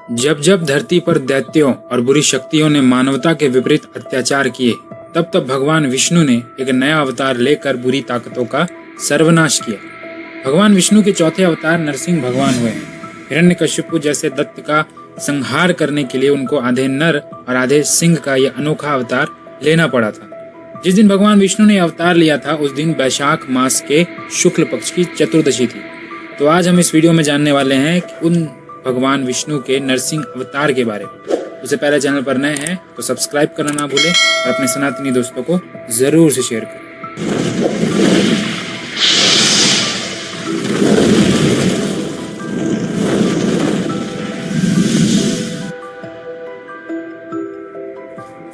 जब जब धरती पर दैत्यों और बुरी शक्तियों ने मानवता के विपरीत अत्याचार किए, तब तब भगवान विष्णु ने एक नया अवतार लेकर बुरी ताकतों का सर्वनाश किया। भगवान विष्णु के चौथे अवतार नरसिंह भगवान हुए हैं। हिरण्यकश्यपु जैसे दैत्य का संहार करने के लिए उनको आधे नर और आधे सिंह का यह अनोखा अवतार लेना पड़ा था। जिस दिन भगवान विष्णु ने अवतार लिया था, उस दिन वैशाख मास के शुक्ल पक्ष की चतुर्दशी थी। तो आज हम इस वीडियो में जानने वाले हैं कि उन भगवान विष्णु के नरसिंह अवतार के बारे में। उससे पहले चैनल पर नए हैं तो सब्सक्राइब करना ना भूलें और अपने सनातनी दोस्तों को जरूर से शेयर करें।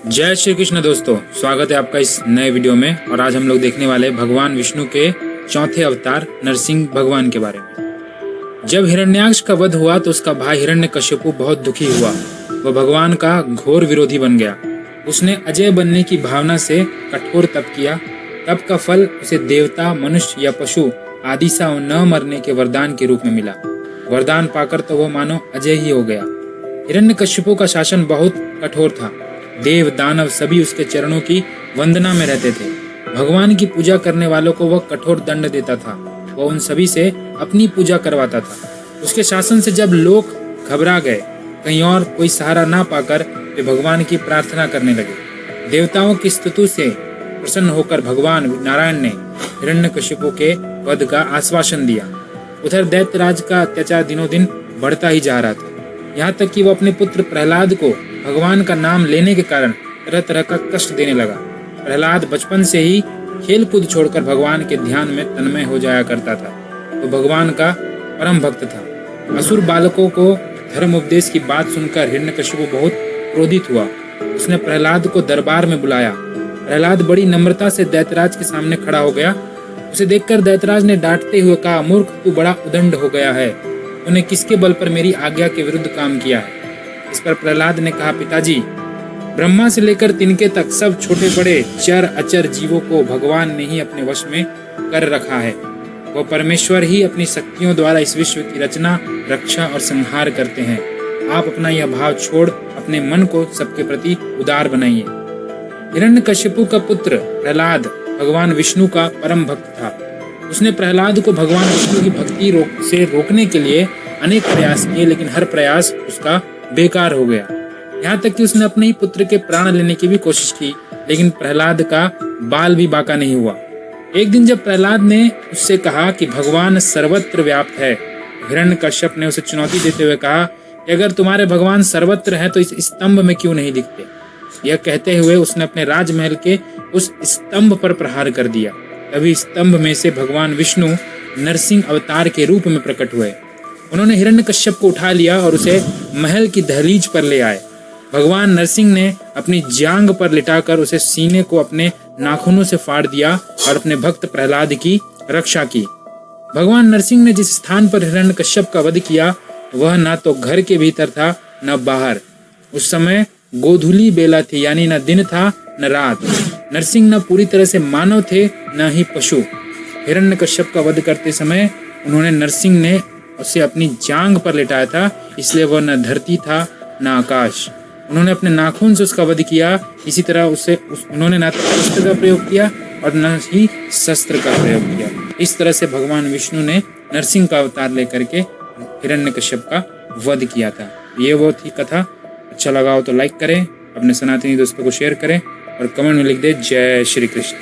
जय श्री कृष्ण दोस्तों, स्वागत है आपका इस नए वीडियो में। और आज हम लोग देखने वाले भगवान विष्णु के चौथे अवतार नरसिंह भगवान के बारे में। जब हिरण्याक्ष का वध हुआ तो उसका भाई हिरण्यकश्यपु बहुत दुखी हुआ। वह भगवान का घोर विरोधी बन गया। उसने अजय बनने की भावना से कठोर तप किया। तप का फल उसे देवता, मनुष्य या पशु आदि सा न मरने के वरदान के रूप में मिला। वरदान पाकर तो वह मानो अजय ही हो गया। हिरण्यकश्यपु का शासन बहुत कठोर था। देव दानव सभी उसके चरणों की वंदना में रहते थे। भगवान की पूजा करने वालों को वह कठोर दंड देता था। वह उन सभी से अपनी पूजा करवाता था। उसके शासन से जब लोग घबरा गए, कहीं और कोई सहारा ना पाकर वे भगवान की प्रार्थना करने लगे। देवताओं की स्तुति से प्रसन्न होकर भगवान नारायण ने हिरण्यकश्यपु के वध का आश्वासन दिया। उधर दैत्यराज का अत्याचार दिनों दिन बढ़ता ही जा रहा था। यहाँ तक कि वह अपने पुत्र प्रहलाद को भगवान का नाम लेने के कारण तरह तरह का कष्ट देने लगा। प्रहलाद बचपन से ही खेल कूद छोड़कर भगवान के ध्यान में तन्मय हो जाया करता था। तो भगवान का परम भक्त था। असुर बालकों को धर्म उपदेश की बात सुनकर हिरण्यकश्यपु बहुत क्रोधित हुआ। उसने प्रहलाद को दरबार में बुलाया। प्रहलाद बड़ी नम्रता से दैत्यराज के सामने खड़ा हो गया। उसे देखकर दैत्यराज ने डांटते हुए कहा, मूर्ख, तू बड़ा उदंड हो गया है। तूने किसके बल पर मेरी आज्ञा के विरुद्ध काम किया है? इस पर प्रहलाद ने कहा, पिताजी, ब्रह्मा से लेकर तिनके तक सब छोटे बड़े चर अचर जीवों को भगवान ने ही अपने वश में कर रखा है। वह परमेश्वर ही अपनी शक्तियों द्वारा इस विश्व की रचना, रक्षा और संहार करते हैं। आप अपना यह भाव छोड़ अपने मन को सबके प्रति उदार बनाइए। हिरण्यकश्यपु का पुत्र प्रहलाद भगवान विष्णु का परम भक्त था। उसने प्रहलाद को भगवान विष्णु की भक्ति से रोकने के लिए अनेक प्रयास किए, लेकिन हर प्रयास उसका बेकार हो गया। यहाँ तक कि उसने अपने ही पुत्र के प्राण लेने की भी कोशिश की, लेकिन प्रहलाद का बाल भी बाका नहीं हुआ। एक दिन जब प्रहलाद ने उससे कहा कि भगवान सर्वत्र व्याप्त है, हिरण्यकश्यप ने उसे चुनौती देते हुए कहा कि अगर तुम्हारे भगवान सर्वत्र हैं तो इस स्तंभ में क्यों नहीं दिखते? यह कहते हुए उसने अपने राजमहल के उस स्तंभ पर प्रहार कर दिया। तभी स्तंभ में से भगवान विष्णु नरसिंह अवतार के रूप में प्रकट हुए। उन्होंने हिरण्यकश्यप को उठा लिया और उसे महल की दहलीज पर ले आए। भगवान नरसिंह ने अपनी जांघ पर लिटाकर उसे सीने को अपने नाखूनों से फाड़ दिया और अपने भक्त प्रहलाद की रक्षा की। भगवान नरसिंह ने जिस स्थान पर हिरण्यकश्यप का वध किया, वह ना तो घर के भीतर था न बाहर। उस समय गोधूली बेला थी, यानी न दिन था न रात। नरसिंह न पूरी तरह से मानव थे न ही पशु। हिरण्यकश्यप का वध करते समय उन्होंने नरसिंह ने उसे अपनी जांघ पर लिटाया था, इसलिए वह न धरती था न आकाश। उन्होंने अपने नाखून से उसका वध किया। इसी तरह उन्होंने न तो अस्त्र का प्रयोग किया और न ही शस्त्र का प्रयोग किया। इस तरह से भगवान विष्णु ने नरसिंह का अवतार लेकर के हिरण्यकश्यप का वध किया था। ये वो थी कथा। अच्छा लगा हो तो लाइक करें, अपने सनातनी दोस्तों को शेयर करें और कमेंट में लिख दे जय श्री कृष्ण।